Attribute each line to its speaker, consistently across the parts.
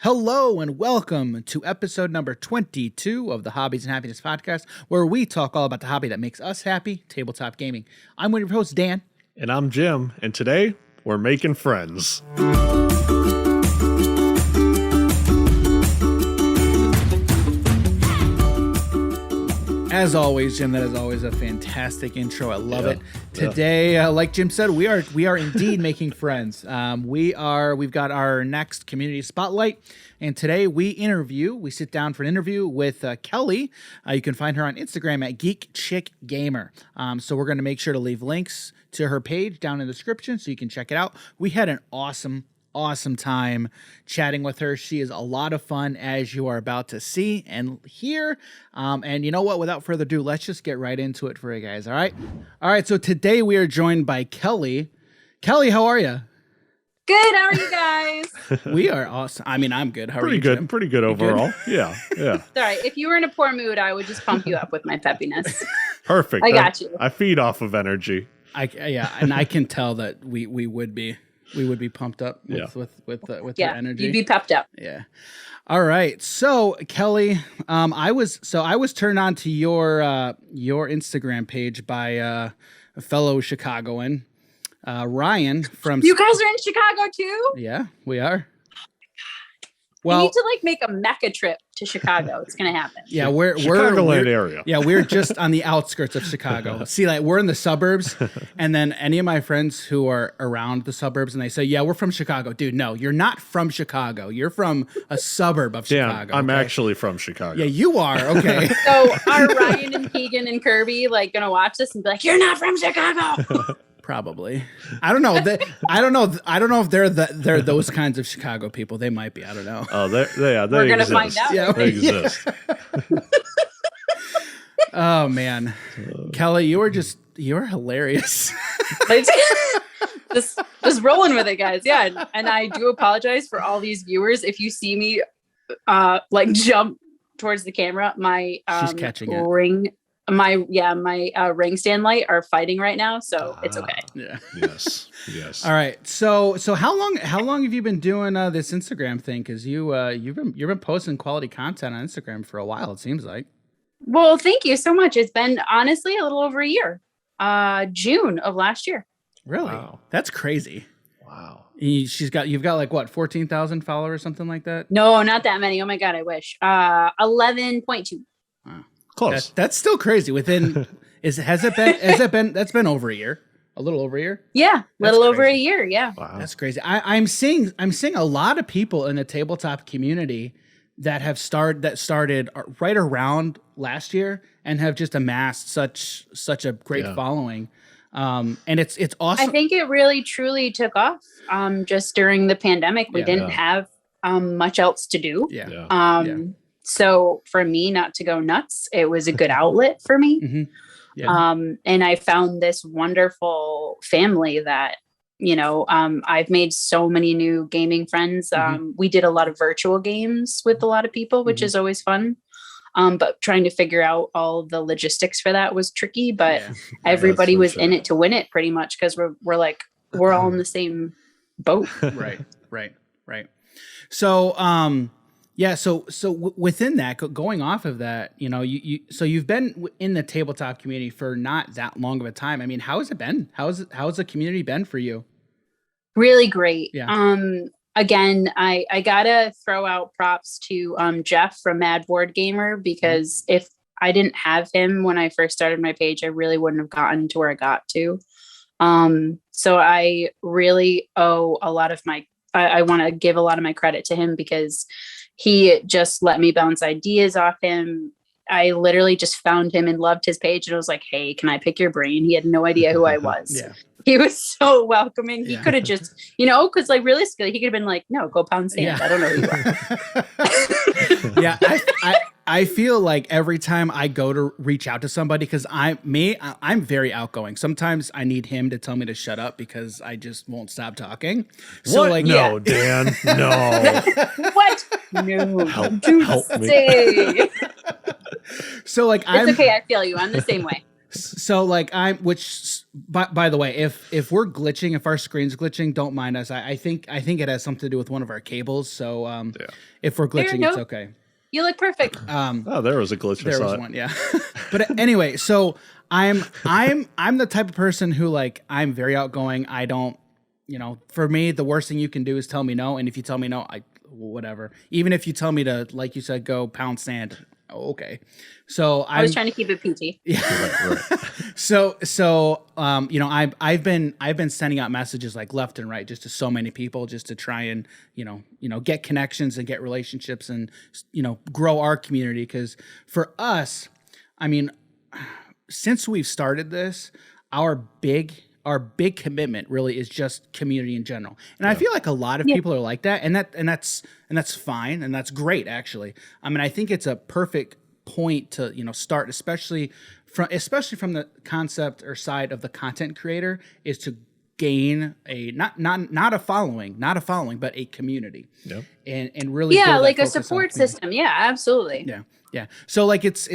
Speaker 1: Hello and welcome to episode number 22 of the Hobbies and Happiness podcast, where we talk all about the hobby that makes us happy, tabletop gaming. I'm one of your hosts, Dan.
Speaker 2: And I'm Jim, and today we're making friends.
Speaker 1: As always, Jim, that is always a fantastic intro. I love it. Today, like Jim said, we are indeed making friends. We've got our next community spotlight, and today we sit down for an interview with Kelly. You can find her on Instagram at Geek Chick Gamer. So we're going to make sure to leave links to her page down in the description so you can check it out. We had an awesome time chatting with her. She is a lot of fun, as you are about to see and hear. And you know what? Without further ado, let's just get right into it for you guys. All right. So today we are joined by Kelly. Kelly, how are you?
Speaker 3: Good. How are you guys?
Speaker 1: We are awesome. I mean, I'm good. How are you?
Speaker 2: Good.
Speaker 1: Jim?
Speaker 2: Pretty good overall. Good? Yeah.
Speaker 3: Sorry. If you were in a poor mood, I would just pump you up with my peppiness.
Speaker 2: Perfect.
Speaker 3: I got you.
Speaker 2: I feed off of energy.
Speaker 1: And I can tell that we would be pumped up with your energy.
Speaker 3: You'd be pepped up.
Speaker 1: Yeah. All right. So Kelly, I was turned on to your Instagram page by a fellow Chicagoan, Ryan from.
Speaker 3: You guys are in Chicago too?
Speaker 1: Yeah, we are.
Speaker 3: Well, we need to make a Mecca trip to Chicago. It's gonna happen.
Speaker 1: Yeah, we're
Speaker 2: Chicagoland area.
Speaker 1: Yeah, we're just on the outskirts of Chicago. See, we're in the suburbs, and then any of my friends who are around the suburbs, and they say, "Yeah, we're from Chicago." Dude, no, you're not from Chicago. You're from a suburb of Chicago.
Speaker 2: Yeah, I'm actually from Chicago.
Speaker 1: Yeah, you are. Okay.
Speaker 3: So are Ryan and Keegan and Kirby gonna watch this and be like, "You're not from Chicago"?
Speaker 1: Probably. I don't know. I don't know if they're those kinds of Chicago people. They might be. I don't know.
Speaker 2: Oh, they
Speaker 3: we're gonna find out.
Speaker 1: Yeah,
Speaker 2: they exist.
Speaker 1: Oh man, Kelly, you're hilarious.
Speaker 3: just rolling with it, guys. Yeah, and I do apologize for all these viewers. If you see me jump towards the camera, my
Speaker 1: she's catching
Speaker 3: ring. My ring stand light are fighting right now, so it's okay.
Speaker 1: Yeah.
Speaker 2: Yes.
Speaker 1: All right. So how long have you been doing this Instagram thing? Because you've been posting quality content on Instagram for a while. It seems like.
Speaker 3: Well, thank you so much. It's been honestly a little over a year. June of last year.
Speaker 1: Really?
Speaker 2: Wow.
Speaker 1: That's crazy.
Speaker 2: Wow.
Speaker 1: You've got 14,000 followers, something like that?
Speaker 3: No, not that many. Oh my God, I wish. 11.2.
Speaker 1: Wow.
Speaker 2: Close.
Speaker 1: That's still crazy. Has it been that's been over a year? A little over a year?
Speaker 3: Yeah, over a year, yeah.
Speaker 1: Wow. That's crazy. I'm seeing a lot of people in the tabletop community that started right around last year and have just amassed such a great following. And it's awesome.
Speaker 3: I think it really truly took off just during the pandemic. We didn't have much else to do. So for me not to go nuts, it was a good outlet for me.
Speaker 1: Mm-hmm. Yeah.
Speaker 3: And I found this wonderful family that, I've made so many new gaming friends. We did a lot of virtual games with a lot of people, which is always fun. But trying to figure out all the logistics for that was tricky, but everybody was in it to win it pretty much. Cause we're all in the same boat.
Speaker 1: Right. So, So within that, going off of that, you've been in the tabletop community for not that long of a time. I mean, how has it been? How's the community been for you?
Speaker 3: Really great.
Speaker 1: Yeah.
Speaker 3: Again, I gotta throw out props to Jeff from Mad Board Gamer, because if I didn't have him when I first started my page, I really wouldn't have gotten to where I got to. So I really owe a lot of I want to give a lot of my credit to him, because he just let me bounce ideas off him. I literally just found him and loved his page, and I was like, "Hey, can I pick your brain?" He had no idea who I was.
Speaker 1: Yeah.
Speaker 3: He was so welcoming. He could have just, because realistically, he could have been like, "No, go pound sand. I don't know who you are."
Speaker 1: Yeah, I feel like every time I go to reach out to somebody, because I'm very outgoing. Sometimes I need him to tell me to shut up because I just won't stop talking. So
Speaker 2: what? No, Dan, no.
Speaker 3: What? No.
Speaker 2: Help me.
Speaker 1: So
Speaker 3: it's okay. I feel you. I'm the same way.
Speaker 1: So like by the way, if we're glitching, if our screen's glitching, don't mind us. I think it has something to do with one of our cables. So if we're glitching, it's okay.
Speaker 3: You look perfect.
Speaker 2: There was a glitch.
Speaker 1: There was one, yeah. But anyway, so I'm the type of person who like I'm very outgoing. I don't, for me, the worst thing you can do is tell me no. And if you tell me no, whatever. Even if you tell me to, like you said, go pound sand. Okay. So
Speaker 3: I was trying to keep it PG.
Speaker 1: Yeah. Right. So I've been sending out messages like left and right just to so many people just to try and, get connections and get relationships and, grow our community. Cause for us, I mean, since we've started this, our big commitment really is just community in general. And I feel like a lot of people are like that, and that's fine, and that's great actually. I mean, I think it's a perfect point to, start, especially from the concept or side of the content creator, is to gain a not a following, but a community. Yep. And really
Speaker 3: like a support system. Yeah, absolutely.
Speaker 1: Yeah. So like it's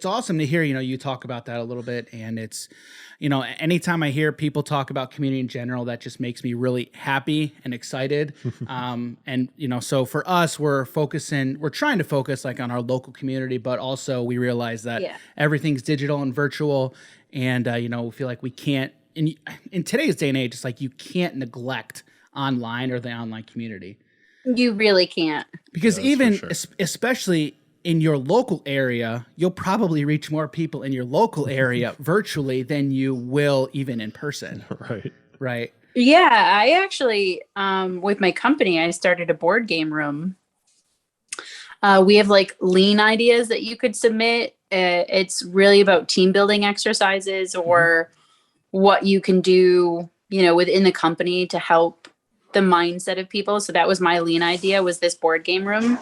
Speaker 1: awesome to hear, you talk about that a little bit, and it's, anytime I hear people talk about community in general, that just makes me really happy and excited. And, so for us, we're trying to focus like on our local community, but also we realize that everything's digital and virtual. And, we feel like we can't, in today's day and age, it's like you can't neglect online or the online community.
Speaker 3: You really can't.
Speaker 1: Because especially in your local area, you'll probably reach more people in your local area virtually than you will even in person. Right.
Speaker 3: Yeah, I actually, with my company, I started a board game room. We have like lean ideas that you could submit. It's really about team building exercises or what you can do, within the company to help the mindset of people. So that was my lean idea, was this board game room.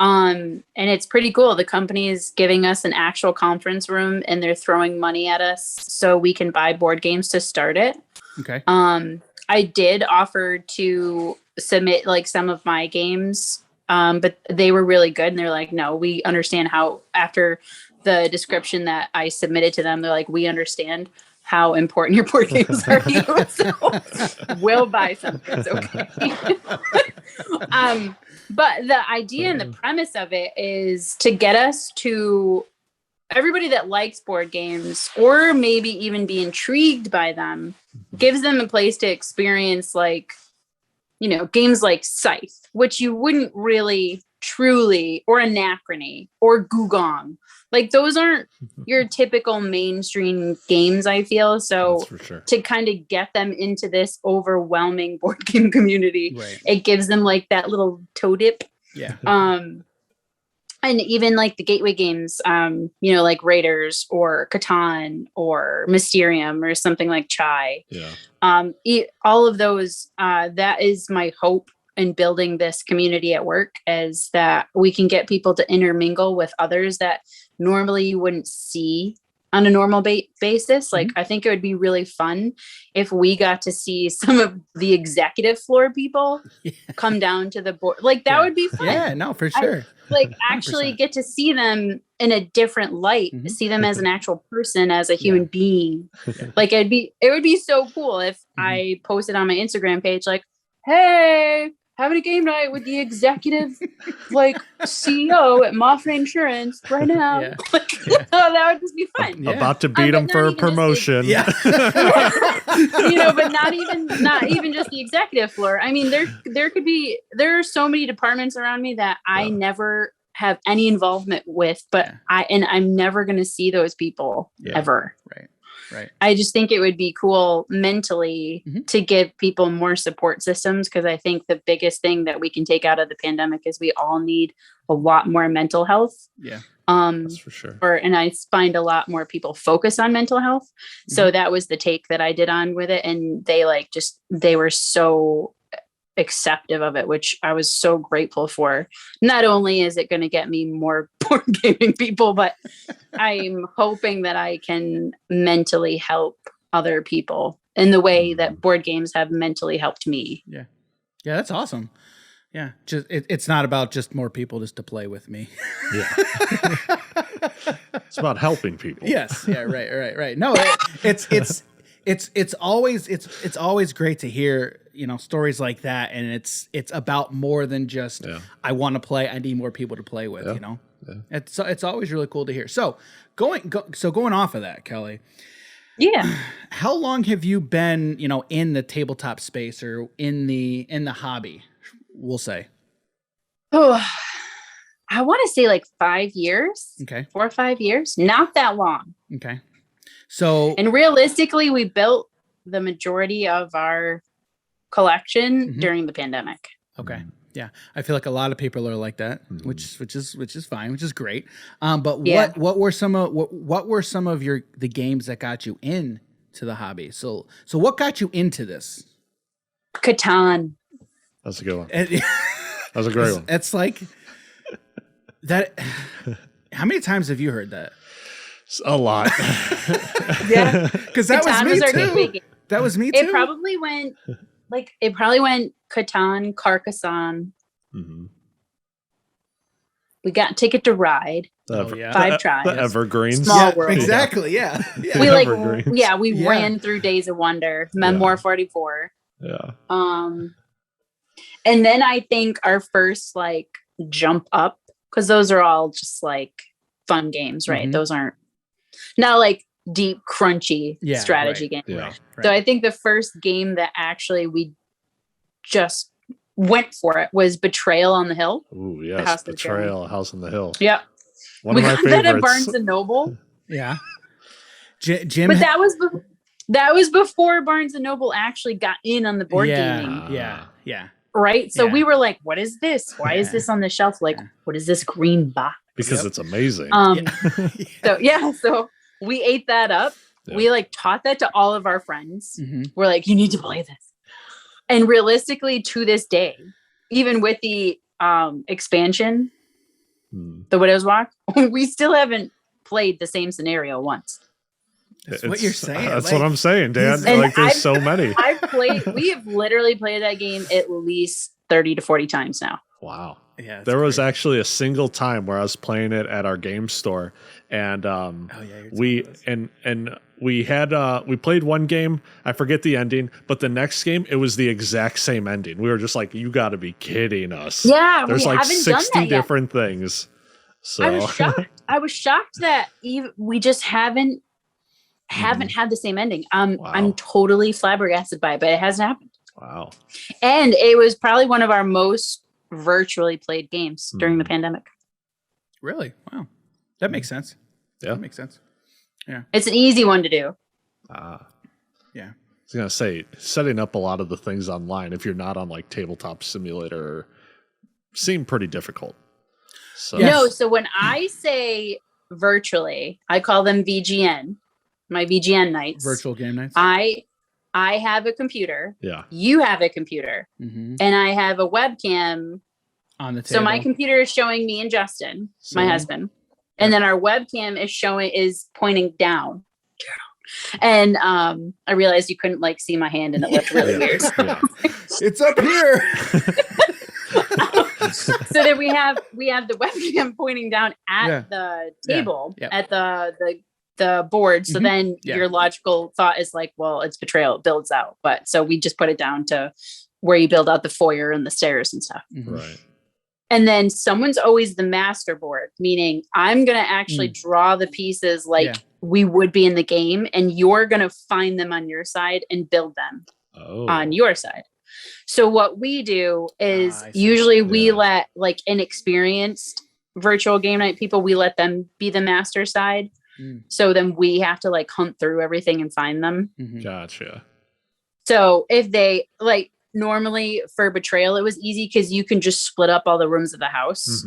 Speaker 3: And it's pretty cool. The company is giving us an actual conference room, and they're throwing money at us so we can buy board games to start it.
Speaker 1: Okay.
Speaker 3: I did offer to submit like some of my games, but they were really good. And they're like, no, we understand how, after the description that I submitted to them, they're like, we understand how important your board games are to you. So we'll buy something. It's okay. But the idea and the premise of it is to get us to everybody that likes board games, or maybe even be intrigued by them, gives them a place to experience like, games like Scythe, which you wouldn't really truly, or Anachrony or Gugong. Like those aren't your typical mainstream games, I feel. So to kind of get them into this overwhelming board game community, it gives them like that little toe dip.
Speaker 1: Yeah.
Speaker 3: And even like the gateway games, like Raiders or Catan or Mysterium or something like Chai. Yeah. All of those, that is my hope in building this community at work, is that we can get people to intermingle with others that normally you wouldn't see on a normal basis. Like, I think it would be really fun if we got to see some of the executive floor people come down to the board. Like that would be fun.
Speaker 1: Yeah, no, for sure.
Speaker 3: Actually get to see them in a different light, see them as an actual person, as a human being. Like it would be so cool if I posted on my Instagram page, like, hey, having a game night with the executive CEO at Mafra Insurance right now. Yeah. That would just be fun.
Speaker 2: Yeah. About to beat them for a promotion.
Speaker 3: But not even just the executive floor. I mean, there are so many departments around me that I never have any involvement with, but I'm never going to see those people ever.
Speaker 1: Right.
Speaker 3: I just think it would be cool mentally to give people more support systems, because I think the biggest thing that we can take out of the pandemic is we all need a lot more mental health.
Speaker 1: Yeah.
Speaker 2: That's for sure.
Speaker 3: And I find a lot more people focus on mental health. So that was the take that I did on with it. And they were so acceptive of it, which I was so grateful for. Not only is it going to get me more board gaming people, but I'm hoping that I can mentally help other people in the way that board games have mentally helped me.
Speaker 1: Yeah, that's awesome. Yeah, just it's not about just more people just to play with me.
Speaker 2: Yeah. It's about helping people.
Speaker 1: Yes. Yeah. Right. No, it's always great to hear, stories like that, and it's about more than just I want to play. I need more people to play with.
Speaker 2: Yeah.
Speaker 1: It's always really cool to hear. So going off of that, Kelly.
Speaker 3: Yeah.
Speaker 1: How long have you been, in the tabletop space or in the hobby? We'll say.
Speaker 3: Oh, I want to say like 5 years.
Speaker 1: Okay.
Speaker 3: 4 or 5 years. Not that long.
Speaker 1: Okay. So,
Speaker 3: and realistically, we built the majority of our collection during the pandemic.
Speaker 1: Okay. Yeah. I feel like a lot of people are like that, which is fine, which is great. But what were some of the games that got you into the hobby? So what got you into this?
Speaker 3: Catan.
Speaker 2: That's a good one. That was a great one.
Speaker 1: It's like that. How many times have you heard that?
Speaker 2: A lot.
Speaker 3: Yeah.
Speaker 1: Because that was me too. That was me too.
Speaker 3: It probably went Catan, Carcassonne.
Speaker 2: Mm-hmm.
Speaker 3: We got Ticket to Ride. 5 tries.
Speaker 2: The Evergreens.
Speaker 3: Small World.
Speaker 1: Exactly. Yeah.
Speaker 3: We ran through Days of Wonder, Memoir 44.
Speaker 2: Yeah.
Speaker 3: And then I think our first jump up, because those are all just fun games, right? Those aren't not deep, crunchy strategy games.
Speaker 2: Yeah.
Speaker 1: Right.
Speaker 3: So I think the first game that actually we just went for it was Betrayal on the Hill.
Speaker 2: Ooh, yes. Betrayal, House on the Hill.
Speaker 3: Yep.
Speaker 2: One of my favorites.
Speaker 3: That at Barnes and Noble.
Speaker 1: Yeah. Jim.
Speaker 3: But that was before Barnes and Noble actually got in on the board gaming.
Speaker 1: Yeah.
Speaker 3: Right. So we were like, what is this? Why is this on the shelf? What is this green box?
Speaker 2: Because it's amazing.
Speaker 3: So we ate that up. Yeah. We taught that to all of our friends. We're like, you need to play this. And realistically, to this day, even with the expansion, the Widow's Walk, we still haven't played the same scenario once.
Speaker 1: That's what you're saying.
Speaker 2: That's what I'm saying, Dan. There's so many.
Speaker 3: We have literally played that game at least 30 to 40 times now.
Speaker 2: Wow.
Speaker 1: Yeah,
Speaker 2: there was actually a single time where I was playing it at our game store, and we played one game. I forget the ending, but the next game it was the exact same ending. We were just like, "You got to be kidding us!"
Speaker 3: Yeah,
Speaker 2: there's 60 different things. So
Speaker 3: I was shocked that we just haven't had the same ending. I'm totally flabbergasted by it, but it hasn't happened.
Speaker 2: Wow.
Speaker 3: And it was probably one of our most virtually played games during the pandemic.
Speaker 1: Really? Wow. That makes sense.
Speaker 2: Yeah.
Speaker 1: That makes sense. Yeah.
Speaker 3: It's an easy one to do.
Speaker 1: Yeah.
Speaker 2: I was going to say, setting up a lot of the things online, if you're not on Tabletop Simulator, seem pretty difficult. So.
Speaker 1: Yes.
Speaker 3: No, so when I say virtually, I call them VGN, my VGN nights.
Speaker 1: Virtual game nights.
Speaker 3: I have a computer.
Speaker 2: Yeah.
Speaker 3: You have a computer. And I have a webcam
Speaker 1: on the table.
Speaker 3: So my computer is showing me and Justin, my husband. And then our webcam is pointing down. And I realized you couldn't see my hand and it looked really weird.
Speaker 1: It's up here.
Speaker 3: So then we have the webcam pointing down at the table, at the board. So then your logical thought is well, it's Betrayal, it builds out. But so we just put it down to where you build out the foyer and the stairs and stuff.
Speaker 2: Right.
Speaker 3: And then someone's always the master board, meaning I'm going to actually draw the pieces we would be in the game, and you're going to find them on your side and build them on your side. So what we do is usually we let inexperienced virtual game night people, we let them be the master side. So then we have to hunt through everything and find them.
Speaker 2: Gotcha.
Speaker 3: So if they normally for Betrayal, it was easy because you can just split up all the rooms of the house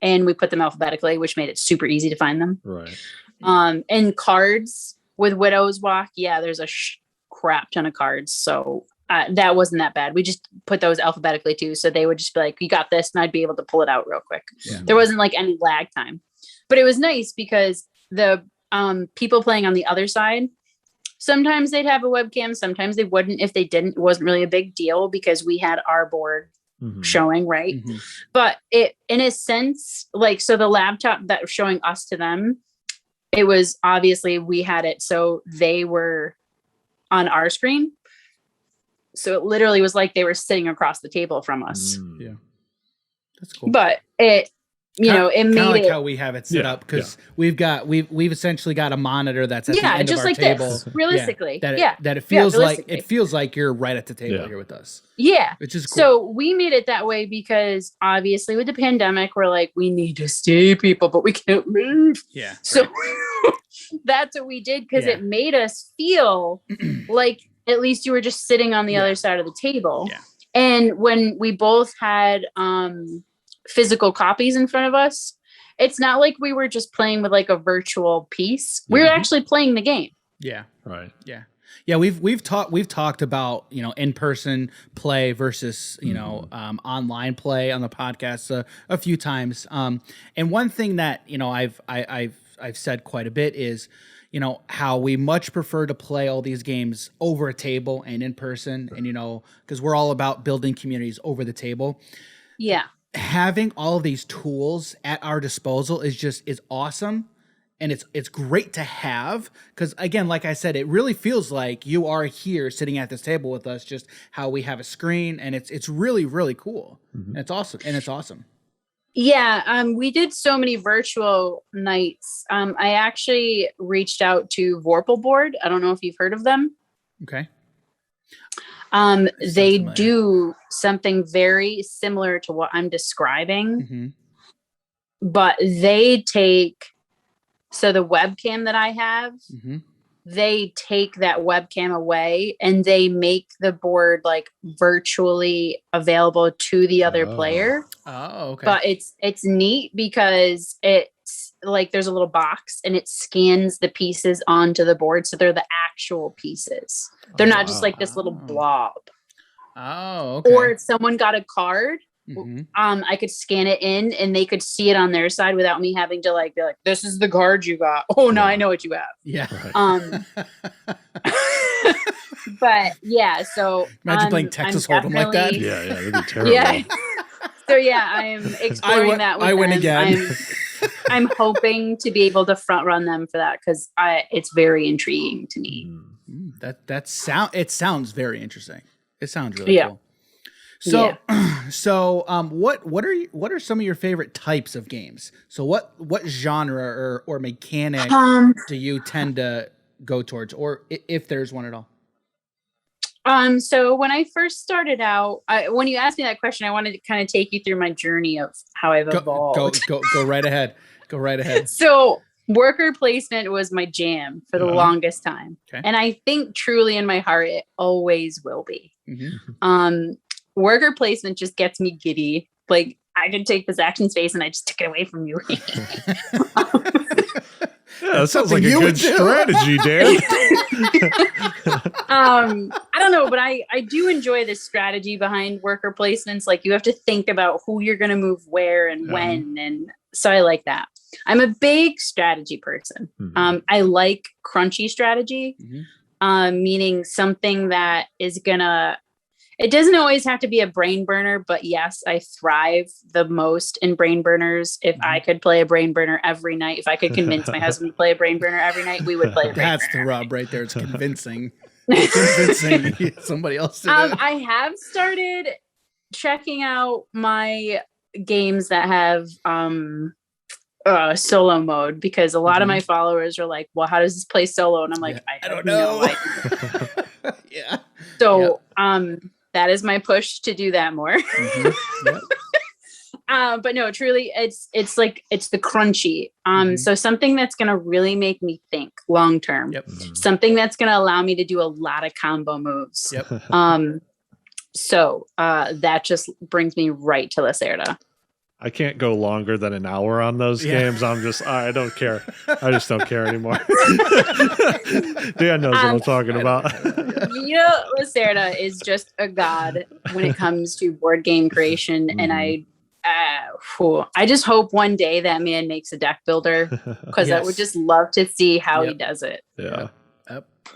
Speaker 3: and we put them alphabetically, which made it super easy to find them.
Speaker 2: Right.
Speaker 3: And cards with Widow's Walk. Yeah, there's a crap ton of cards. So that wasn't that bad. We just put those alphabetically too. So they would just be like, you got this. And I'd be able to pull it out real quick. Yeah. There wasn't any lag time, but it was nice because the people playing on the other side, sometimes they'd have a webcam. Sometimes they wouldn't. If they didn't, it wasn't really a big deal because we had our board showing, right? But it, in a sense, like, so the laptop that was showing us to them, it was obviously we had it, so they were on our screen. So it literally was like they were sitting across the table from us.
Speaker 1: Yeah, that's cool.
Speaker 3: But it, you know, it made
Speaker 1: like
Speaker 3: it
Speaker 1: how we have it set up, because we've essentially got a monitor that's at the end
Speaker 3: just
Speaker 1: of our
Speaker 3: like
Speaker 1: table.
Speaker 3: this, realistically.
Speaker 1: That it feels like you're right at the table here with us.
Speaker 3: Yeah,
Speaker 1: which is cool.
Speaker 3: So we made it that way because obviously with the pandemic, we're like, we need to see people, but we can't move.
Speaker 1: Yeah.
Speaker 3: So that's what we did, because it made us feel like at least you were just sitting on the other side of the table.
Speaker 1: Yeah.
Speaker 3: And when we both had physical copies in front of us, it's not like we were just playing with like a virtual piece. We were actually playing the game.
Speaker 1: Yeah.
Speaker 2: Right.
Speaker 1: Yeah. Yeah. We've talked about, you know, in-person play versus, you know, online play on the podcast a few times. And one thing that, you know, I've said quite a bit is, you know, how we much prefer to play all these games over a table and in person. And, you know, because we're all about building communities over the table.
Speaker 3: Yeah.
Speaker 1: Having all of these tools at our disposal is awesome. And it's great to have, because again, like I said, it really feels like you are here sitting at this table with us, just how we have a screen, and it's really, really cool. And it's awesome. Yeah.
Speaker 3: We did so many virtual nights. I actually reached out to Vorpal Board. I don't know if you've heard of them.
Speaker 1: Okay.
Speaker 3: They do something very similar to what I'm describing, but they take, so the webcam that I have, they take that webcam away and they make the board like virtually available to the other player.
Speaker 1: Oh, okay.
Speaker 3: But it's neat because it's like there's a little box and it scans the pieces onto the board, so they're the actual pieces. They're not just like this little blob.
Speaker 1: Oh, okay.
Speaker 3: Or if someone got a card, I could scan it in and they could see it on their side without me having to like be like, this is the card you got. Oh no, I know what you have.
Speaker 1: Yeah.
Speaker 3: But yeah, so
Speaker 1: imagine playing Texas Hold'em like that.
Speaker 2: Yeah, that'd be terrible.
Speaker 3: Yeah. So yeah, I am exploring that with
Speaker 1: I win
Speaker 3: them.
Speaker 1: again.
Speaker 3: I'm hoping to be able to front run them for that, because it's very intriguing to me.
Speaker 1: It sounds very interesting. It sounds really cool. So, what are some of your favorite types of games? So what genre or mechanic do you tend to go towards, or if there's one at all?
Speaker 3: So when I first started out, when you asked me that question, I wanted to kind of take you through my journey of how I've evolved.
Speaker 1: Go right ahead. Go right ahead.
Speaker 3: So worker placement was my jam for the longest time.
Speaker 1: Okay.
Speaker 3: And I think truly in my heart, it always will be. Worker placement just gets me giddy. Like, I could take this action space and I just took it away from you.
Speaker 2: That sounds like a good strategy, Dan.
Speaker 3: I don't know, but I do enjoy the strategy behind worker placements. Like, you have to think about who you're going to move where and when. And so I like that. I'm a big strategy person. I like crunchy strategy, meaning something that is gonna, it doesn't always have to be a brain burner, but yes, I thrive the most in brain burners. If I could play a brain burner every night, if I could convince my husband to play a brain burner every night, we would play a brain burner.
Speaker 1: That's the rub right there. It's convincing. Convincing somebody else to do it.
Speaker 3: I have started checking out my games that have solo mode, because a lot of my followers are like, well, how does this play solo? And I'm like, I don't know.
Speaker 1: Yeah.
Speaker 3: So that is my push to do that more. But no, truly, it's the crunchy. So something that's going to really make me think long term. Something that's going to allow me to do a lot of combo moves. So that just brings me right to Lacerda.
Speaker 2: I can't go longer than an hour on those games. I don't care. I just don't care anymore. Dan knows what I'm talking about.
Speaker 3: Lacerda is just a god when it comes to board game creation. And I just hope one day that man makes a deck builder, because I would just love to see how he does it.
Speaker 2: Yeah.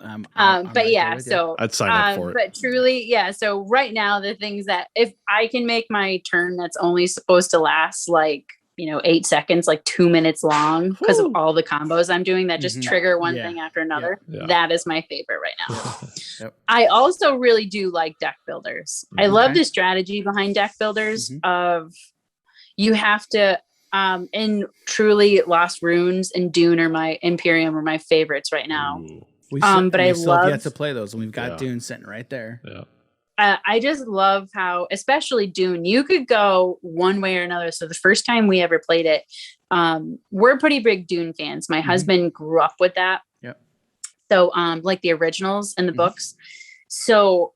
Speaker 1: I'm
Speaker 3: But
Speaker 1: right there
Speaker 3: yeah,
Speaker 1: with you.
Speaker 3: so
Speaker 2: I'd sign up for it.
Speaker 3: but truly, yeah. So right now, the things that if I can make my turn that's only supposed to last like 8 seconds, like 2 minutes long, because of
Speaker 2: Woo.
Speaker 3: all the combos I'm doing that just trigger one
Speaker 1: Yeah.
Speaker 3: thing after another.
Speaker 2: Yeah.
Speaker 3: That is my favorite right now.
Speaker 1: Yep.
Speaker 3: I also really do like deck builders. I love the strategy behind deck builders of you have to in truly Lost Runes and Dune or my Imperium are my favorites right now.
Speaker 2: Ooh.
Speaker 1: We
Speaker 3: but I
Speaker 1: still have
Speaker 3: love
Speaker 1: yet to play those, and we've got Dune sitting right there.
Speaker 2: Yeah.
Speaker 3: I just love how, especially Dune, you could go one way or another. So the first time we ever played it, we're pretty big Dune fans. My husband grew up with that.
Speaker 1: Yep.
Speaker 3: So like the originals and the books. So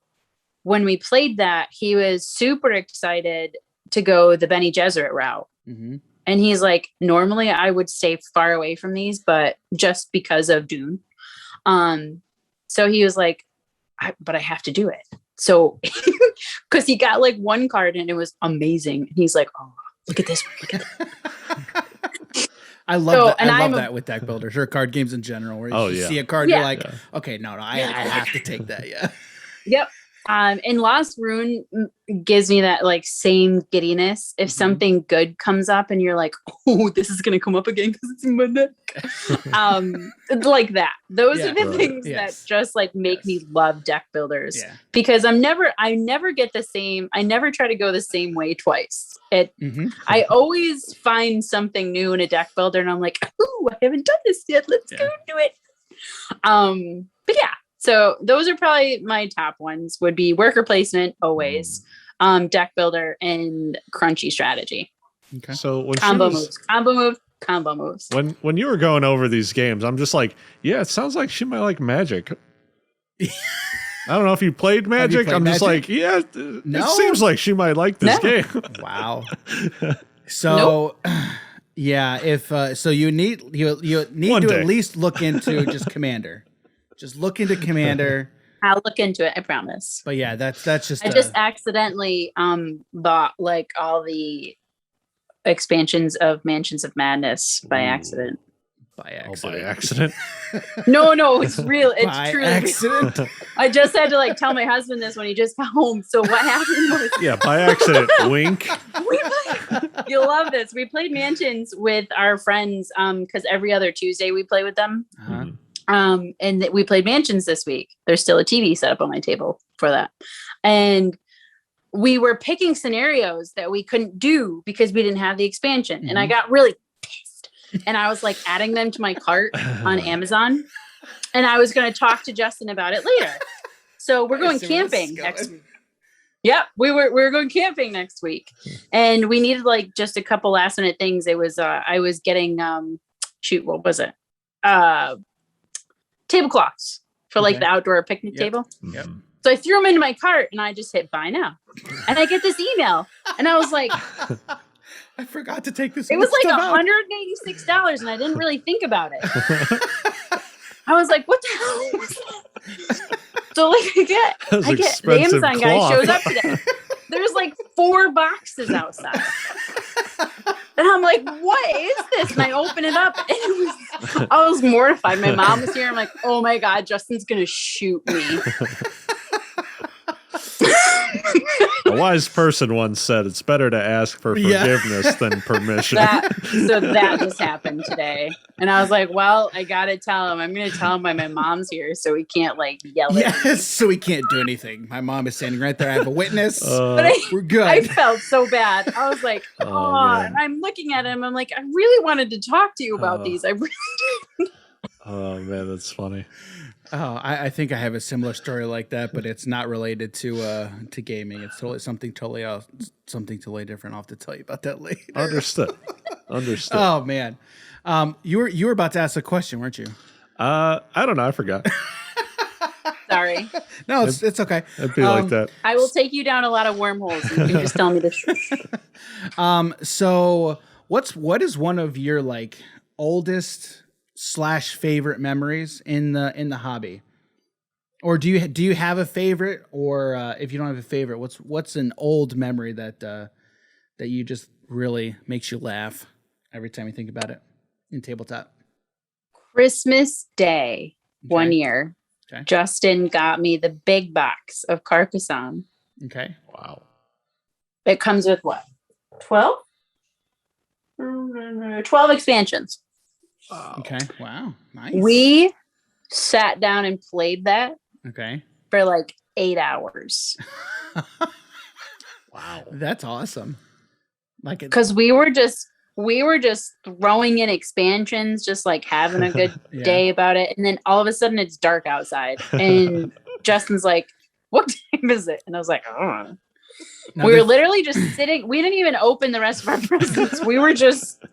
Speaker 3: when we played that, he was super excited to go the Bene Gesserit route. And he's like, normally I would stay far away from these, but just because of Dune. So he was like, but I have to do it. So, because he got like one card and it was amazing. And he's like, oh, look at this. Look at that.
Speaker 1: I love that. I love that with deck builders or card games in general, where you see a card, you're like, okay, no, I have to take that. Yeah.
Speaker 3: Yep. And Lost Rune gives me that like same giddiness. If something good comes up and you're like, oh, this is going to come up again because it's in my deck. Like that. Those are the things that just like make me love deck builders because I never get the same. I never try to go the same way twice. I always find something new in a deck builder and I'm like, oh, I haven't done this yet. Let's go do it. But yeah. So those are probably my top ones would be worker placement, always, deck builder, and crunchy strategy.
Speaker 1: Okay.
Speaker 2: So when
Speaker 3: combo moves.
Speaker 2: When you were going over these games, I'm just like, yeah, it sounds like she might like Magic. I don't know if you played Magic. I'm just like, yeah, it seems like she might like this game.
Speaker 1: Wow. So, yeah, if so, you need to at least look into just Commander. Just look into Commander.
Speaker 3: I'll look into it, I promise.
Speaker 1: But yeah, that's just.
Speaker 3: I just accidentally bought like all the expansions of Mansions of Madness by accident.
Speaker 1: By accident.
Speaker 2: By accident.
Speaker 3: No, it's real. It's
Speaker 1: by
Speaker 3: truly
Speaker 1: accident.
Speaker 3: Real. I just had to like tell my husband this when he just got home. So what happened was
Speaker 2: by accident. Wink.
Speaker 3: You'll love this. We played Mansions with our friends because every other Tuesday we play with them. And we played Mansions this week. There's still a TV set up on my table for that. And we were picking scenarios that we couldn't do because we didn't have the expansion. And I got really pissed. And I was like adding them to my cart on Amazon. And I was going to talk to Justin about it later. So we're going camping next week. Yep, we were going camping next week. And we needed like just a couple last minute things. It was I was getting what was it? Tablecloths for like the outdoor picnic table.
Speaker 1: Yep.
Speaker 3: So I threw them into my cart and I just hit buy now. And I get this email and I was like,
Speaker 1: I forgot to take this.
Speaker 3: It was like $186 and I didn't really think about it. I was like, what the hell was that? So like I get the Amazon guy shows up today. There's like 4 boxes outside. And I'm like, what is this? And I open it up and I was mortified. My mom was here. I'm like, oh my God, Justin's going to shoot me.
Speaker 2: A wise person once said it's better to ask for forgiveness than permission.
Speaker 3: So that just happened today. And I was like, well, I got to tell him. I'm going to tell him why my mom's here so he can't like yell at me.
Speaker 1: Yes, so he can't do anything. My mom is standing right there. I have a witness.
Speaker 3: But
Speaker 1: we're good.
Speaker 3: I felt so bad. I was like, and I'm looking at him. I'm like, I really wanted to talk to you about these. I really did.
Speaker 2: Oh, man, that's funny.
Speaker 1: Oh, I think I have a similar story like that, but it's not related to gaming. It's something totally different. I'll have to tell you about that later.
Speaker 2: Understood.
Speaker 1: Oh man, you were about to ask a question, weren't you?
Speaker 2: I don't know. I forgot.
Speaker 3: Sorry.
Speaker 1: No, it's okay.
Speaker 2: It'd be like that.
Speaker 3: I will take you down a lot of wormholes. And you can just tell me the truth.
Speaker 1: So what is one of your like oldest / favorite memories in the hobby, or do you have a favorite, or if you don't have a favorite, what's an old memory that you just really makes you laugh every time you think about it in tabletop?
Speaker 3: Christmas Day, one year.
Speaker 1: Okay.
Speaker 3: Justin got me the big box of Carcassonne.
Speaker 1: Okay.
Speaker 2: Wow.
Speaker 3: It comes with what? 12? 12 expansions.
Speaker 2: Wow.
Speaker 1: Okay. Wow. Nice.
Speaker 3: We sat down and played that
Speaker 1: Okay.
Speaker 3: for like 8 hours.
Speaker 2: Wow.
Speaker 1: That's awesome. Like,
Speaker 3: because we were just throwing in expansions, just like having a good day about it. And then all of a sudden it's dark outside. And Justin's like, what time is it? And I was like, I don't know.
Speaker 1: Now
Speaker 3: We were literally just sitting. We didn't even open the rest of our presents. We were just,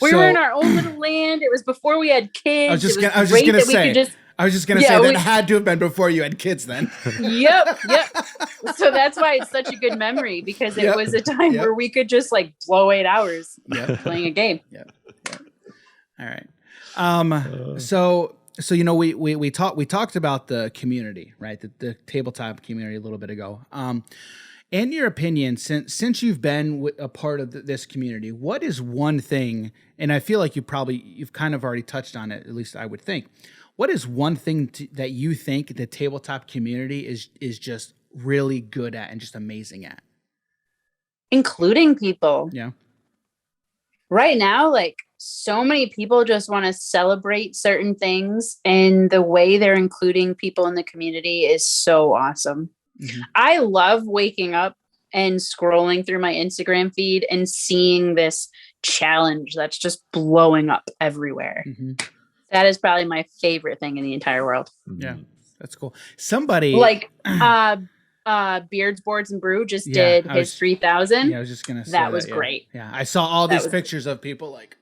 Speaker 3: we were in our own little land. It was before we had kids.
Speaker 1: I was just gonna say that had to have been before you had kids then.
Speaker 3: Yep. So that's why it's such a good memory, because it was a time where we could just like blow 8 hours playing a game.
Speaker 1: Yep. All right. So you know, we talked about the community, right? The tabletop community a little bit ago. In your opinion, since you've been a part of this community, what is one thing? And I feel like you've kind of already touched on it. At least I would think. What is one thing that you think the tabletop community is just really good at and just amazing at?
Speaker 3: Including people.
Speaker 1: Yeah.
Speaker 3: Right now, like, so many people just want to celebrate certain things, and the way they're including people in the community is so awesome. Mm-hmm. I love waking up and scrolling through my Instagram feed and seeing this challenge that's just blowing up everywhere.
Speaker 1: Mm-hmm.
Speaker 3: That is probably my favorite thing in the entire world.
Speaker 1: Yeah, that's cool. Somebody
Speaker 3: like Beards, Boards, and Brew just did his 3,000.
Speaker 1: Yeah, I was just gonna say
Speaker 3: that was great.
Speaker 1: Yeah, I saw all these pictures of people like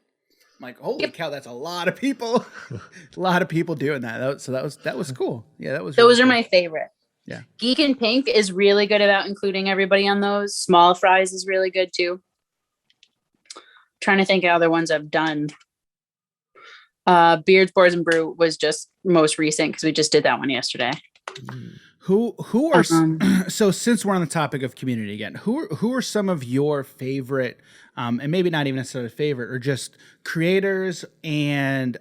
Speaker 1: holy cow, that's a lot of people. A lot of people doing that. So that was cool. Yeah, that was.
Speaker 3: Those are my favorite.
Speaker 1: Yeah,
Speaker 3: Geek and Pink is really good about including everybody on those. Small Fries is really good too. Trying to think of other ones I've done. Beards, Boards, and Brew was just most recent because we just did that one yesterday.
Speaker 1: Who are so since we're on the topic of community again, who are some of your favorite, and maybe not even necessarily favorite, or just creators and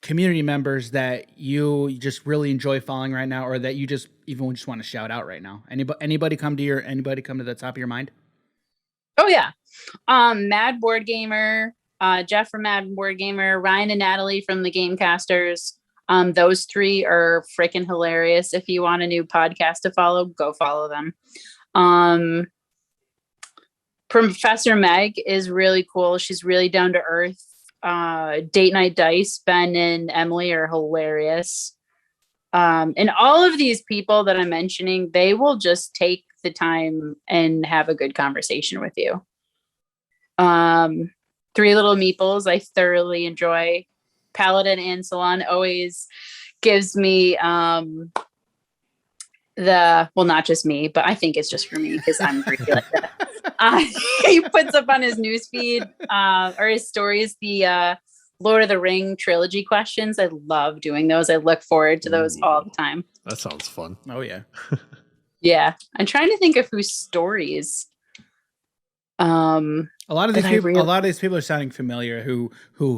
Speaker 1: community members that you just really enjoy following right now, or that you just want to shout out right now? Anybody come to the top of your mind?
Speaker 3: Oh yeah, Mad Board Gamer. Jeff from Mad Board Gamer, Ryan and Natalie from the Gamecasters. Those three are freaking hilarious. If you want a new podcast to follow, go follow them. Professor Meg is really cool. She's really down to earth. Date Night Dice, Ben and Emily are hilarious. And all of these people that I'm mentioning, they will just take the time and have a good conversation with you. Three Little Meeples, I thoroughly enjoy. Paladin and Salon always gives me not just me, but I think it's just for me because I'm really like that. He puts up on his newsfeed or his stories the Lord of the Ring trilogy questions. I love doing those. I look forward to those all the time.
Speaker 2: That sounds fun.
Speaker 1: Oh yeah.
Speaker 3: Yeah. I'm trying to think of whose stories.
Speaker 1: A lot of these people are sounding familiar who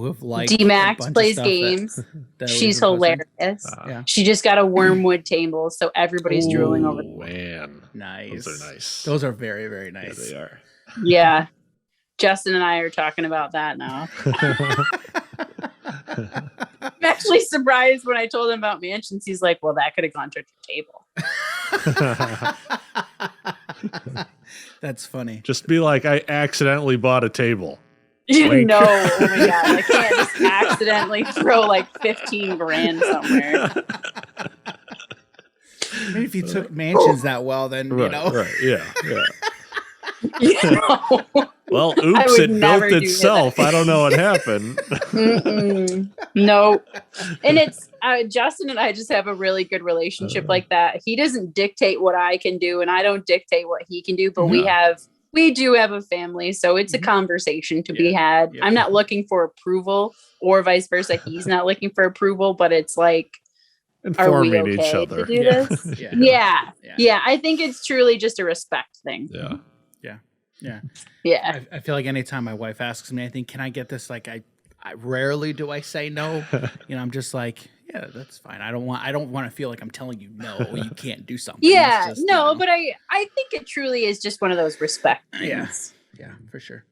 Speaker 1: have liked
Speaker 3: D-Max plays games. That she's hilarious. Yeah. She just got a wormwood table, so everybody's drooling over them.
Speaker 2: Man.
Speaker 1: Nice.
Speaker 2: Those are nice.
Speaker 1: Those are very, very nice.
Speaker 2: Yeah, they are.
Speaker 3: Yeah. Justin and I are talking about that now. I'm actually surprised when I told him about mansions. He's like, well, that could have gone to a table.
Speaker 1: That's funny.
Speaker 2: Just be like, I accidentally bought a table.
Speaker 3: You know, oh my God, I can't just accidentally throw like 15 grand somewhere.
Speaker 1: Maybe if you took mansions that well, then,
Speaker 2: right,
Speaker 1: you know.
Speaker 2: Right, yeah.
Speaker 3: You know?
Speaker 2: Well, oops, it built itself. I don't know what happened.
Speaker 3: No. And it's, Justin and I just have a really good relationship like that. He doesn't dictate what I can do, and I don't dictate what he can do, but we do have a family, so it's a conversation to be had. Yeah. I'm not looking for approval, or vice versa. He's not looking for approval, but it's like,
Speaker 2: informing
Speaker 3: are we okay
Speaker 2: each other
Speaker 3: to do this? Yeah. I think it's truly just a respect thing.
Speaker 1: Yeah. I feel like anytime my wife asks me anything, can I get this? Like I rarely do I say no. You know, I'm just like, Yeah, that's fine. I don't want to feel like I'm telling you no, you can't do something.
Speaker 3: Yeah,
Speaker 1: It's just,
Speaker 3: no, but I think it truly is just one of those respect things.
Speaker 1: Yeah, for sure.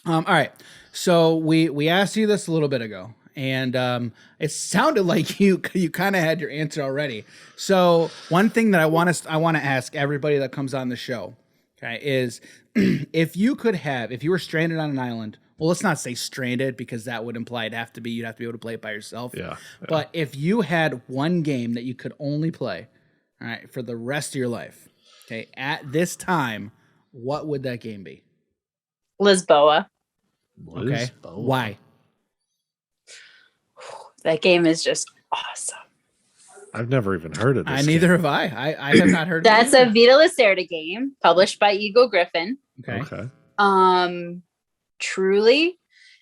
Speaker 1: All right. So we asked you this a little bit ago, and it sounded like you kind of had your answer already. So one thing that I want to ask everybody that comes on the show, okay, is if you were stranded on an island. Well, let's not say stranded because that would imply you'd have to be able to play it by yourself.
Speaker 2: Yeah.
Speaker 1: But if you had one game that you could only play, all right, for the rest of your life, okay, at this time, what would that game be?
Speaker 3: Lisboa.
Speaker 1: Okay. Why?
Speaker 3: That game is just awesome.
Speaker 2: I've never even heard of this.
Speaker 1: Neither have I. I have not heard of
Speaker 3: That's a Vita Lacerda game published by Eagle Griffin.
Speaker 1: Okay.
Speaker 3: Truly,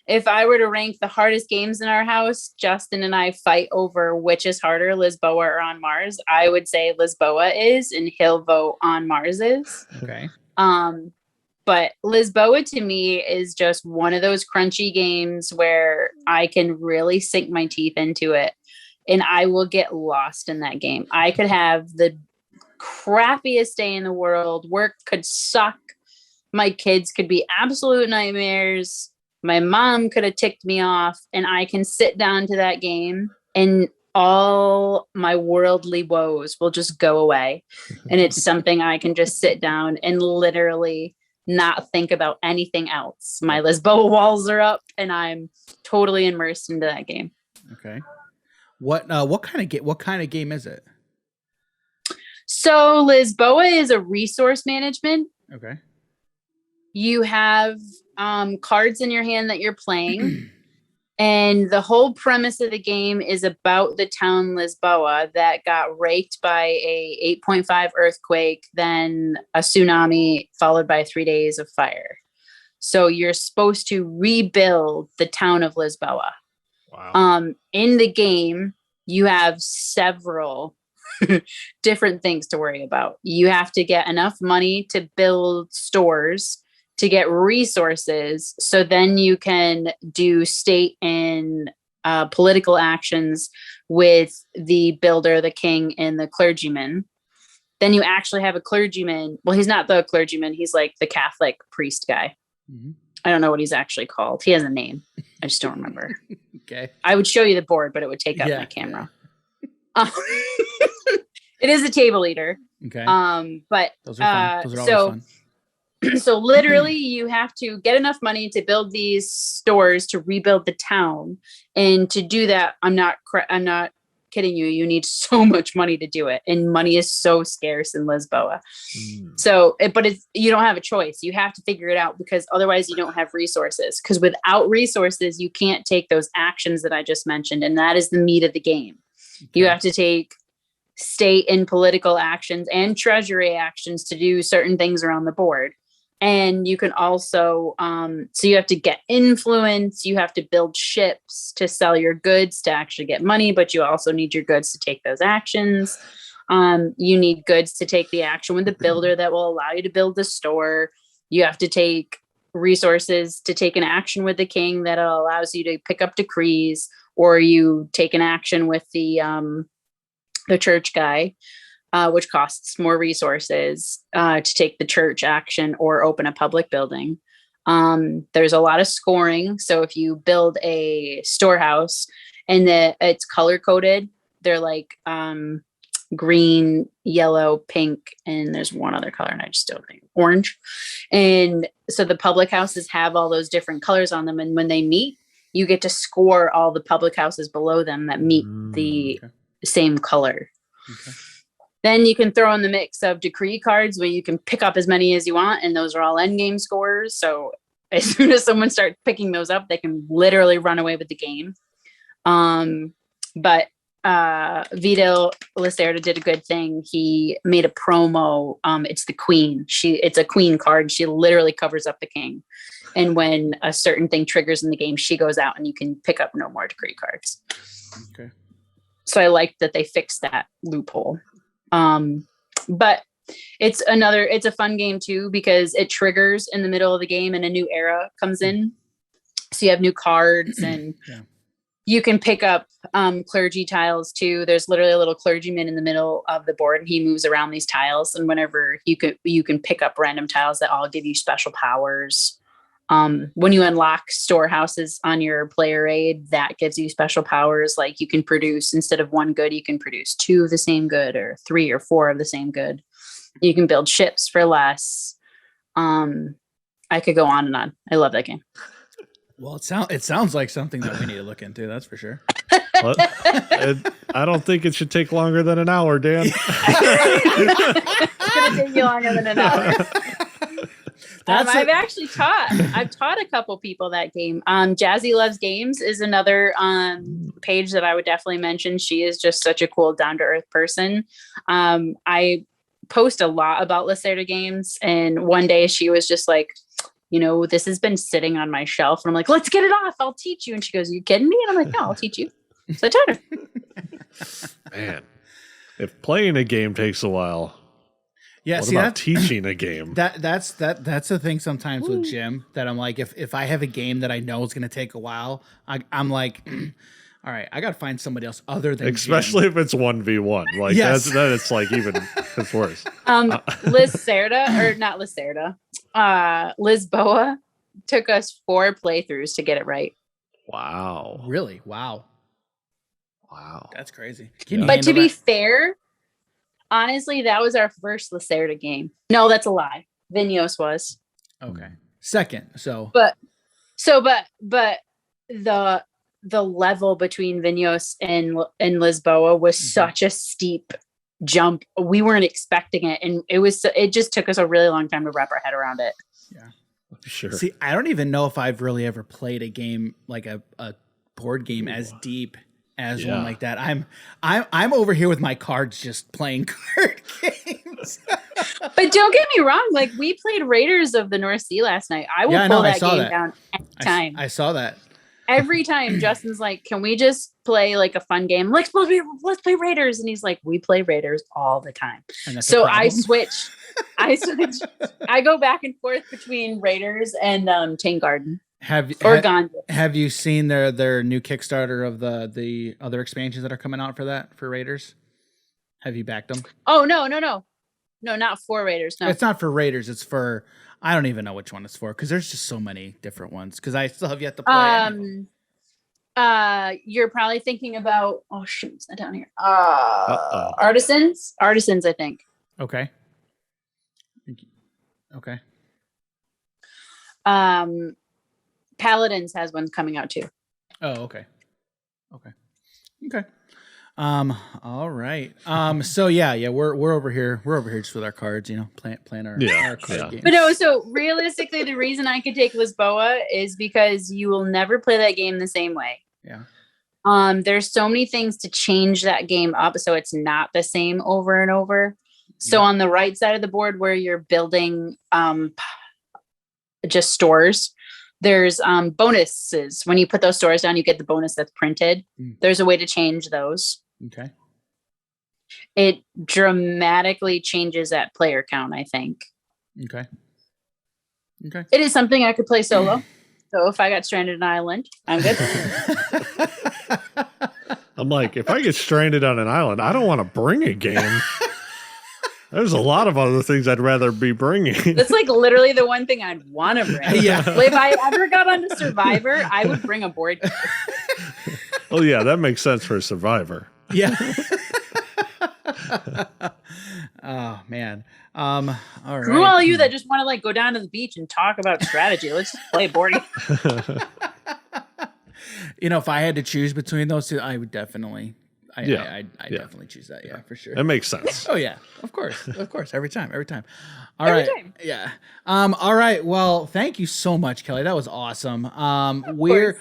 Speaker 3: if I were to rank the hardest games in our house, Justin and I fight over which is harder, Lisboa or On Mars. I would say Lisboa is, and he'll vote On Mars is.
Speaker 1: Okay.
Speaker 3: But Lisboa to me is just one of those crunchy games where I can really sink my teeth into it, and I will get lost in that game. I could have the crappiest day in the world. Work could suck. My kids could be absolute nightmares. My mom could have ticked me off, and I can sit down to that game and all my worldly woes will just go away. And it's something I can just sit down and literally not think about anything else. My Lisboa walls are up and I'm totally immersed into that game.
Speaker 1: Okay. What kind of game is it?
Speaker 3: So Lisboa is a resource management.
Speaker 1: Okay.
Speaker 3: You have cards in your hand that you're playing. And the whole premise of the game is about the town Lisboa that got raked by a 8.5 earthquake, then a tsunami, followed by 3 days of fire. So you're supposed to rebuild the town of Lisboa.
Speaker 2: Wow.
Speaker 3: In the game, you have several different things to worry about. You have to get enough money to build stores, to get resources, so then you can do state and political actions with the builder, the king, and the clergyman. Then you actually have a clergyman. Well, he's not the clergyman. He's like the Catholic priest guy. Mm-hmm. I don't know what he's actually called. He has a name. I just don't remember.
Speaker 1: Okay.
Speaker 3: I would show you the board, but it would take up my camera. It is a table leader.
Speaker 1: Okay.
Speaker 3: But
Speaker 1: those are fun. Those are always fun.
Speaker 3: So literally you have to get enough money to build these stores to rebuild the town. And to do that, I'm not kidding you. You need so much money to do it. And money is so scarce in Lisboa. So, you don't have a choice. You have to figure it out because otherwise you don't have resources. Because without resources, you can't take those actions that I just mentioned. And that is the meat of the game. Okay. You have to take state and political actions and treasury actions to do certain things around the board. And you can also, so you have to get influence, you have to build ships to sell your goods to actually get money, but you also need your goods to take those actions. You need goods to take the action with the builder that will allow you to build the store. You have to take resources to take an action with the king that allows you to pick up decrees, or you take an action with the church guy. Which costs more resources to take the church action or open a public building. There's a lot of scoring. So if you build a storehouse and it's color coded, they're like green, yellow, pink, and there's one other color, and I just don't think orange. And so the public houses have all those different colors on them. And when they meet, you get to score all the public houses below them that meet the same color. Okay. Then you can throw in the mix of decree cards where you can pick up as many as you want. And those are all end game scores. So as soon as someone starts picking those up, they can literally run away with the game. But Vito Lacerda did a good thing. He made a promo. It's the queen. It's a queen card. She literally covers up the king. And when a certain thing triggers in the game, she goes out and you can pick up no more decree cards. Okay. So I liked that they fixed that loophole. But it's a fun game too, because it triggers in the middle of the game and a new era comes in. So you have new cards and You can pick up clergy tiles too. There's literally a little clergyman in the middle of the board, and he moves around these tiles. And whenever you can pick up random tiles that all give you special powers. When you unlock storehouses on your player aid, that gives you special powers. Like you can produce, instead of one good, you can produce 2 of the same good, or 3 or 4 of the same good. You can build ships for less. I could go on and on. I love that game.
Speaker 1: Well, it sounds like something that we need to look into. That's for sure.
Speaker 2: Well, I don't think it should take longer than an hour, Dan.
Speaker 3: It's going to take you longer than an hour. I've taught a couple people that game. Jazzy Loves Games is another page that I would definitely mention. She is just such a cool, down to earth person. I post a lot about Lacerda games, and one day she was just like, this has been sitting on my shelf, and I'm like, let's get it off. I'll teach you. And she goes, you kidding me? And I'm like, no, I'll teach you. So I taught her.
Speaker 2: Man, if playing a game takes a while.
Speaker 1: Yeah,
Speaker 2: what about teaching a game?
Speaker 1: That's the thing sometimes with Jim, that I'm like, if I have a game that I know is going to take a while, I'm like, all right, I got to find somebody else other than
Speaker 2: especially
Speaker 1: Jim.
Speaker 2: If it's 1v1. Like
Speaker 1: yes.
Speaker 2: that's like even it's worse.
Speaker 3: Lizboa took us 4 playthroughs to get it right.
Speaker 2: Wow.
Speaker 1: Really? Wow. That's crazy.
Speaker 3: But to be fair, honestly, that was our first Lacerda game. No, that's a lie. Vinyos was.
Speaker 1: Okay. Second.
Speaker 3: But the level between Vinyos and Lizboa was such a steep jump. We weren't expecting it, and it just took us a really long time to wrap our head around it.
Speaker 1: Yeah.
Speaker 2: Sure.
Speaker 1: See, I don't even know if I've really ever played a game like a board game as deep as one like that. I'm over here with my cards just playing card games.
Speaker 3: But don't get me wrong, like we played Raiders of the North Sea last night. I will pull that game down anytime.
Speaker 1: I saw that.
Speaker 3: Every time Justin's like, can we just play like a fun game? Let's play Raiders. And he's like, we play Raiders all the time. So I switch. I go back and forth between Raiders and Tane Garden.
Speaker 1: Have you seen their new Kickstarter of the other expansions that are coming out for Raiders? Have you backed them?
Speaker 3: Oh, no, not for Raiders. No,
Speaker 1: it's not for Raiders. It's for, I don't even know which one it's for, because there's just so many different ones. Because I still have yet to play.
Speaker 3: You're probably thinking about, oh shoot, it's not down here. Artisans, I think.
Speaker 1: Okay.
Speaker 3: Paladins has one coming out too.
Speaker 1: Oh, okay. All right. So yeah, we're over here just with our cards, playing our card game.
Speaker 3: But no, so realistically, the reason I could take Lizboa is because you will never play that game the same way.
Speaker 1: Yeah.
Speaker 3: There's so many things to change that game up, so it's not the same over and over. So on the right side of the board where you're building just stores, there's bonuses. When you put those stores down, you get the bonus that's printed. There's a way to change those.
Speaker 1: Okay.
Speaker 3: It dramatically changes that player count, I think.
Speaker 1: Okay.
Speaker 3: It is something I could play solo. So if I got stranded on an island, I'm good.
Speaker 2: I'm like, if I get stranded on an island, I don't want to bring a game. There's a lot of other things I'd rather be bringing.
Speaker 3: That's like literally the one thing I'd want to bring.
Speaker 1: Yeah.
Speaker 3: If I ever got onto Survivor, I would bring a board game.
Speaker 2: Oh yeah, that makes sense for Survivor.
Speaker 1: Yeah. Oh man. All right.
Speaker 3: Screw all you that just want to like go down to the beach and talk about strategy. Let's just play a board game.
Speaker 1: If I had to choose between those two, I would definitely. I definitely choose that. Yeah, for sure.
Speaker 2: That makes sense.
Speaker 1: Oh yeah, of course, every time. All right. Yeah. All right. Well, thank you so much, Kelly. That was awesome. I'm going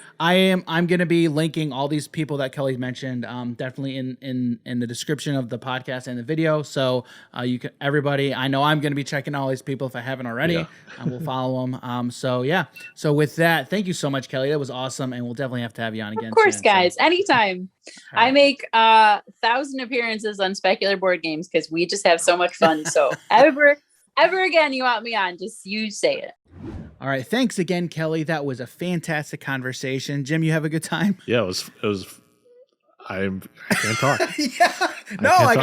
Speaker 1: to be linking all these people that Kelly mentioned, definitely in the description of the podcast and the video. So you can, everybody, I know I'm going to be checking all these people if I haven't already. And we'll follow them. So yeah. So with that, thank you so much, Kelly. That was awesome, and we'll definitely have to have you on again.
Speaker 3: Of course,
Speaker 1: soon,
Speaker 3: guys. Anytime. Right. I make 1,000 appearances on Specular Board Games because we just have so much fun. So ever again you want me on, just you say it.
Speaker 1: All right. Thanks again, Kelly. That was a fantastic conversation. Jim, you have a good time?
Speaker 2: Yeah, it was. I can't talk.
Speaker 1: Yeah. No, like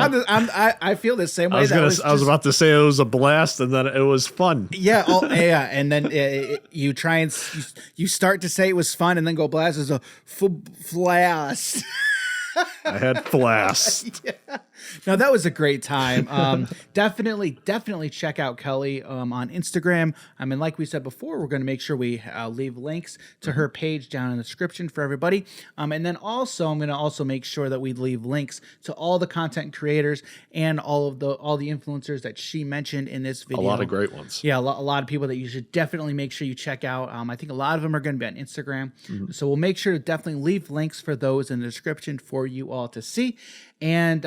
Speaker 1: I feel the same way.
Speaker 2: I was about to say it was a blast, and then it was fun.
Speaker 1: Yeah. Oh, yeah. And then you try and you start to say it was fun, and then go blast as a blast.
Speaker 2: I had blast.
Speaker 1: Yeah. No, that was a great time. Definitely check out Kelly on Instagram. I mean, like we said before, we're going to make sure we leave links to her page down in the description for everybody. And then also, I'm going to also make sure that we leave links to all the content creators and all the influencers that she mentioned in this video.
Speaker 2: A lot of great ones.
Speaker 1: Yeah, a lot of people that you should definitely make sure you check out. I think a lot of them are going to be on Instagram. So we'll make sure to definitely leave links for those in the description for you all to see. And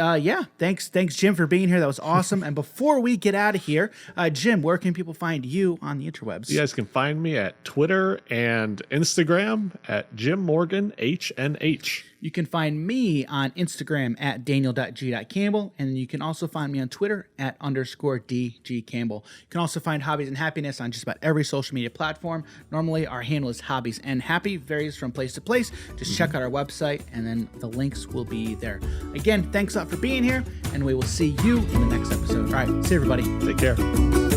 Speaker 1: thanks Jim for being here. That was awesome. And before we get out of here, Jim, where can people find you on the interwebs?
Speaker 2: You guys can find me at Twitter and Instagram at Jim Morgan HNH.
Speaker 1: You can find me on Instagram at daniel.g.campbell, and you can also find me on Twitter at _DGCampbell. You can also find Hobbies and Happiness on just about every social media platform. Normally, our handle is Hobbies and Happy, varies from place to place. Just check out our website, and then the links will be there. Again, thanks a lot for being here, and we will see you in the next episode. All right, see you, everybody.
Speaker 2: Take care.